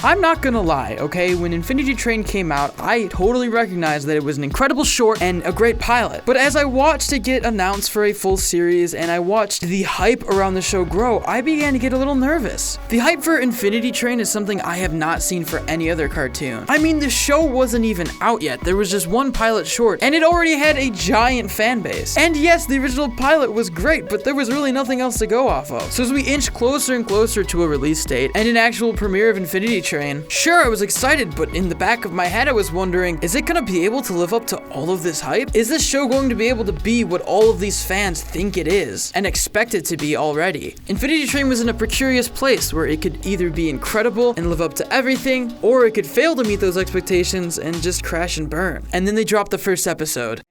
I'm not gonna lie, okay? When Infinity Train came out, I totally recognized that it was an incredible short and a great pilot. But as I watched it get announced for a full series and I watched the hype around the show grow, I began to get a little nervous. The hype for Infinity Train is something I have not seen for any other cartoon. I mean, the show wasn't even out yet. There was just one pilot short, and it already had a giant fan base. And yes, the original pilot was great, but there was really nothing else to go off of. So as we inch closer and closer to a release date and an actual premiere of Infinity Train, sure, I was excited, but in the back of my head, I was wondering, is it gonna be able to live up to all of this hype? Is this show going to be able to be what all of these fans think it is and expect it to be already? Infinity Train was in a precarious place where it could either be incredible and live up to everything, or it could fail to meet those expectations and just crash and burn. And then they dropped the first episode.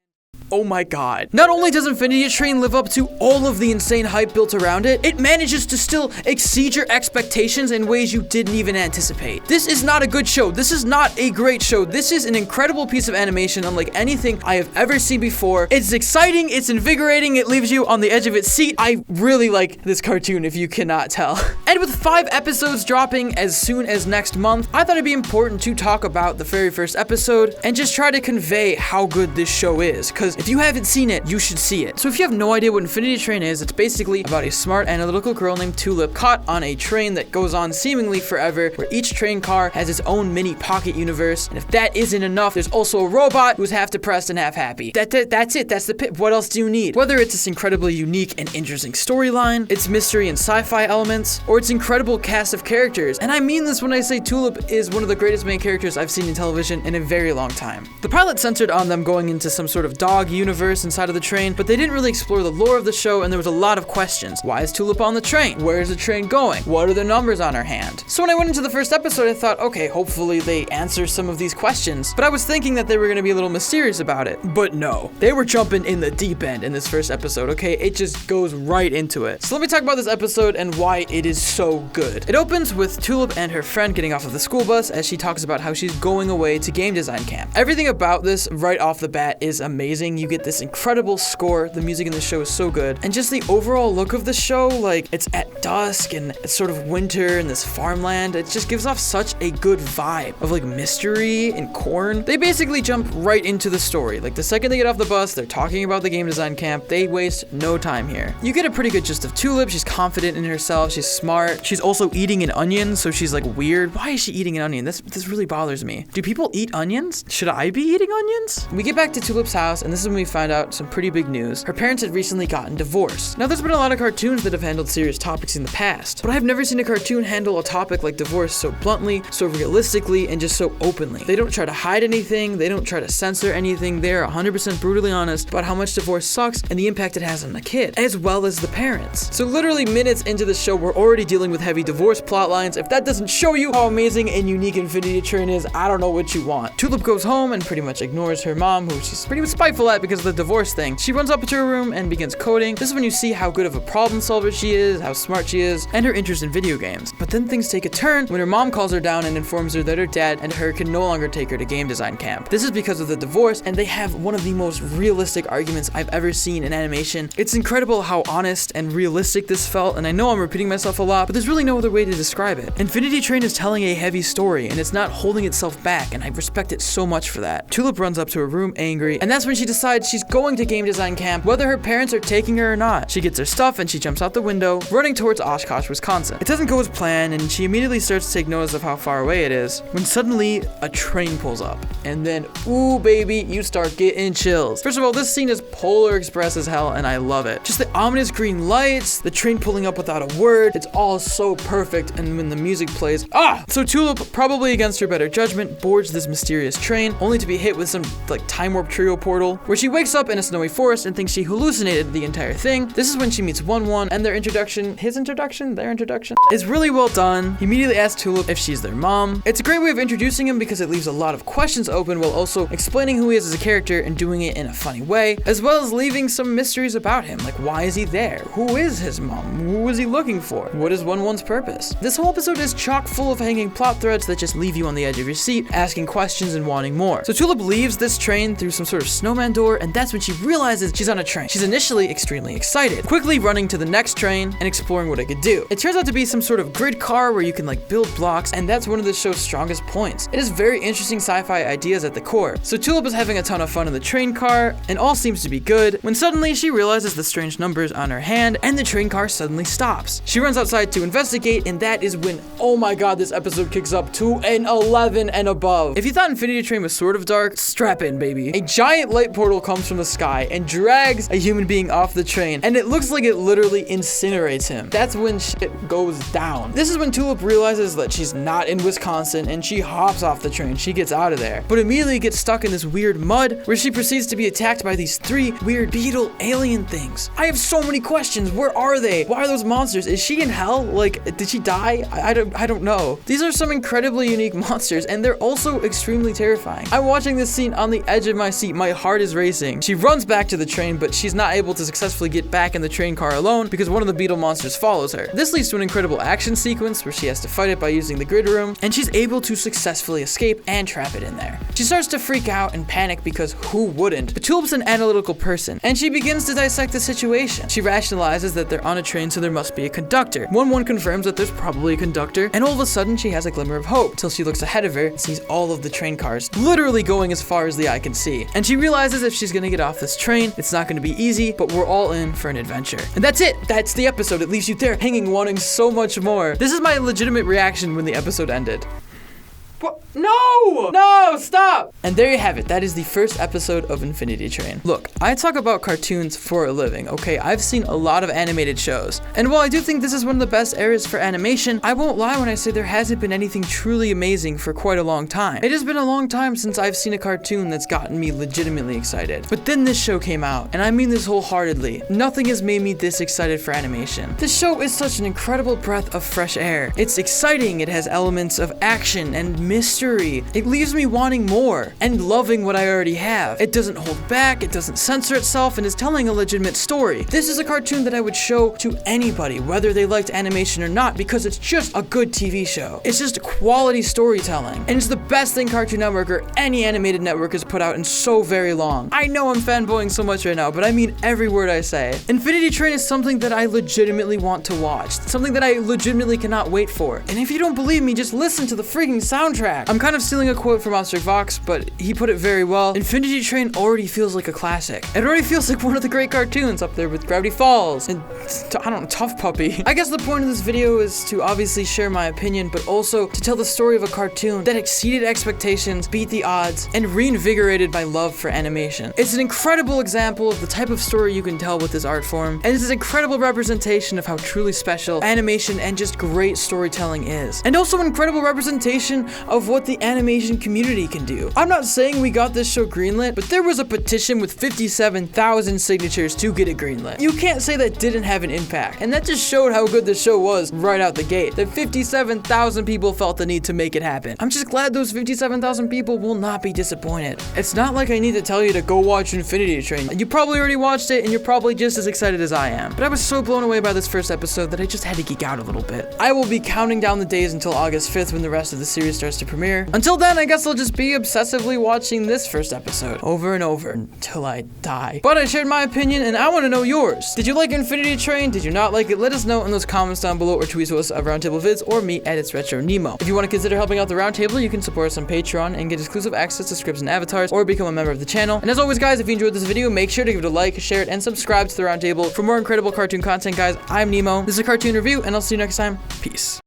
Oh my god. Not only does Infinity Train live up to all of the insane hype built around it, it manages to still exceed your expectations in ways you didn't even anticipate. This is not a good show. This is not a great show. This is an incredible piece of animation unlike anything I have ever seen before. It's exciting, it's invigorating, it leaves you on the edge of its seat. I really like this cartoon if you cannot tell. And with 5 episodes dropping as soon as next month, I thought it'd be important to talk about the very first episode and just try to convey how good this show is, because if you haven't seen it, you should see it. So if you have no idea what Infinity Train is, it's basically about a smart analytical girl named Tulip caught on a train that goes on seemingly forever, where each train car has its own mini pocket universe. And if that isn't enough, there's also a robot who's half depressed and half happy. That's it. That's the pit. What else do you need? Whether it's this incredibly unique and interesting storyline, its mystery and sci-fi elements, or its incredible cast of characters. And I mean this when I say Tulip is one of the greatest main characters I've seen in television in a very long time. The pilot centered on them going into some sort of dog universe inside of the train, but they didn't really explore the lore of the show, and there was a lot of questions. Why is Tulip on the train? Where is the train going? What are the numbers on her hand? So when I went into the first episode, I thought, okay, hopefully they answer some of these questions, but I was thinking that they were going to be a little mysterious about it. But no, they were jumping in the deep end in this first episode, okay? It just goes right into it. So let me talk about this episode and why it is so good. It opens with Tulip and her friend getting off of the school bus as she talks about how she's going away to game design camp. Everything about this right off the bat is amazing. You get this incredible score. The music in the show is so good. And just the overall look of the show, like it's at dusk and it's sort of winter in this farmland. It just gives off such a good vibe of like mystery and corn. They basically jump right into the story. Like the second they get off the bus, they're talking about the game design camp. They waste no time here. You get a pretty good gist of Tulip. She's confident in herself. She's smart. She's also eating an onion, so she's like weird. Why is she eating an onion? This really bothers me. Do people eat onions? Should I be eating onions? We get back to Tulip's house, and this is when we find out some pretty big news. Her parents had recently gotten divorced. Now, there's been a lot of cartoons that have handled serious topics in the past, but I've never seen a cartoon handle a topic like divorce so bluntly, so realistically, and just so openly. They don't try to hide anything. They don't try to censor anything. They're 100% brutally honest about how much divorce sucks and the impact it has on the kid, as well as the parents. So literally minutes into the show, we're already dealing with heavy divorce plot lines. If that doesn't show you how amazing and unique Infinity Train is, I don't know what you want. Tulip goes home and pretty much ignores her mom, who she's pretty spiteful at because of the divorce thing. She runs up to her room and begins coding. This is when you see how good of a problem solver she is, how smart she is, and her interest in video games. But then things take a turn when her mom calls her down and informs her that her dad and her can no longer take her to game design camp. This is because of the divorce, and they have one of the most realistic arguments I've ever seen in animation. It's incredible how honest and realistic this felt, and I know I'm repeating myself a lot, but there's really no other way to describe it. Infinity Train is telling a heavy story, and it's not holding itself back, and I respect it so much for that. Tulip runs up to her room angry, and that's when she decides she's going to game design camp, whether her parents are taking her or not. She gets her stuff and she jumps out the window, running towards Oshkosh, Wisconsin. It doesn't go as planned, and she immediately starts to take notice of how far away it is, when suddenly a train pulls up. And then, ooh baby, you start getting chills. First of all, this scene is Polar Express as hell, and I love it. Just the ominous green lights, the train pulling up without a word, it's all so perfect, and when the music plays, so Tulip, probably against her better judgment, boards this mysterious train, only to be hit with some like time warp trio portal, where she wakes up in a snowy forest and thinks she hallucinated the entire thing. This is when she meets 1-1, and their introduction is really well done. He immediately asks Tulip if she's their mom. It's a great way of introducing him because it leaves a lot of questions open while also explaining who he is as a character and doing it in a funny way, as well as leaving some mysteries about him, like why is he there? Who is his mom? Who is he looking for? What is serves one's purpose. This whole episode is chock full of hanging plot threads that just leave you on the edge of your seat, asking questions and wanting more. So Tulip leaves this train through some sort of snowman door, and that's when she realizes she's on a train. She's initially extremely excited, quickly running to the next train and exploring what it could do. It turns out to be some sort of grid car where you can like build blocks, and that's one of the show's strongest points. It has very interesting sci-fi ideas at the core. So Tulip is having a ton of fun in the train car, and all seems to be good, when suddenly she realizes the strange numbers on her hand, and the train car suddenly stops. She runs outside to investigate, and that is when, oh my god, this episode kicks up to an 11 and above. If you thought Infinity Train was sort of dark, strap in, baby. A giant light portal comes from the sky and drags a human being off the train, and it looks like it literally incinerates him. That's when shit goes down. This is when Tulip realizes that she's not in Wisconsin, and she hops off the train. She gets out of there, but immediately gets stuck in this weird mud where she proceeds to be attacked by these 3 weird beetle alien things. I have so many questions. Where are they? Why are those monsters? Is she in hell? Like, did she die? I don't know. These are some incredibly unique monsters, and they're also extremely terrifying. I'm watching this scene on the edge of my seat. My heart is racing. She runs back to the train, but she's not able to successfully get back in the train car alone because one of the beetle monsters follows her. This leads to an incredible action sequence where she has to fight it by using the grid room, and she's able to successfully escape and trap it in there. She starts to freak out and panic because who wouldn't? But Tulip's an analytical person, and she begins to dissect the situation. She rationalizes that they're on a train, so there must be a conductor. One confirms that there's probably a conductor, and all of a sudden she has a glimmer of hope till she looks ahead of her and sees all of the train cars literally going as far as the eye can see. And she realizes if she's gonna get off this train, it's not gonna be easy, but we're all in for an adventure. And that's it. That's the episode. It leaves you there hanging, wanting so much more. This is my legitimate reaction when the episode ended. What? No! No, stop! And there you have it. That is the first episode of Infinity Train. Look, I talk about cartoons for a living, okay? I've seen a lot of animated shows. And while I do think this is one of the best eras for animation, I won't lie when I say there hasn't been anything truly amazing for quite a long time. It has been a long time since I've seen a cartoon that's gotten me legitimately excited. But then this show came out, and I mean this wholeheartedly. Nothing has made me this excited for animation. This show is such an incredible breath of fresh air. It's exciting, it has elements of action and mystery. It leaves me wanting more and loving what I already have. It doesn't hold back, it doesn't censor itself, and is telling a legitimate story. This is a cartoon that I would show to anybody, whether they liked animation or not, because it's just a good TV show. It's just quality storytelling, and it's the best thing Cartoon Network or any animated network has put out in so very long. I know I'm fanboying so much right now, but I mean every word I say. Infinity Train is something that I legitimately want to watch, something that I legitimately cannot wait for. And if you don't believe me, just listen to the freaking soundtrack. I'm kind of stealing a quote from Monster Vox, but he put it very well. Infinity Train already feels like a classic. It already feels like one of the great cartoons, up there with Gravity Falls and, I don't know, Tough Puppy. I guess the point of this video is to obviously share my opinion, but also to tell the story of a cartoon that exceeded expectations, beat the odds, and reinvigorated my love for animation. It's an incredible example of the type of story you can tell with this art form, and it's an incredible representation of how truly special animation and just great storytelling is. And also an incredible representation of what the animation community can do. I'm not saying we got this show greenlit, but there was a petition with 57,000 signatures to get it greenlit. You can't say that didn't have an impact, and that just showed how good the show was right out the gate. That 57,000 people felt the need to make it happen. I'm just glad those 57,000 people will not be disappointed. It's not like I need to tell you to go watch Infinity Train. You probably already watched it, and you're probably just as excited as I am. But I was so blown away by this first episode that I just had to geek out a little bit. I will be counting down the days until August 5th when the rest of the series starts to premiere. Until then, I guess I'll just be obsessively watching this first episode over and over until I die. But I shared my opinion, and I want to know yours. Did you like Infinity Train? Did you not like it? Let us know in those comments down below, or tweet to us at Roundtable Vids, or me at It's Retro Nemo. If you want to consider helping out the Roundtable, you can support us on Patreon and get exclusive access to scripts and avatars, or become a member of the channel. And as always, guys, if you enjoyed this video, make sure to give it a like, share it, and subscribe to the Roundtable for more incredible cartoon content, guys. I'm Nemo. This is a cartoon review, and I'll see you next time. Peace.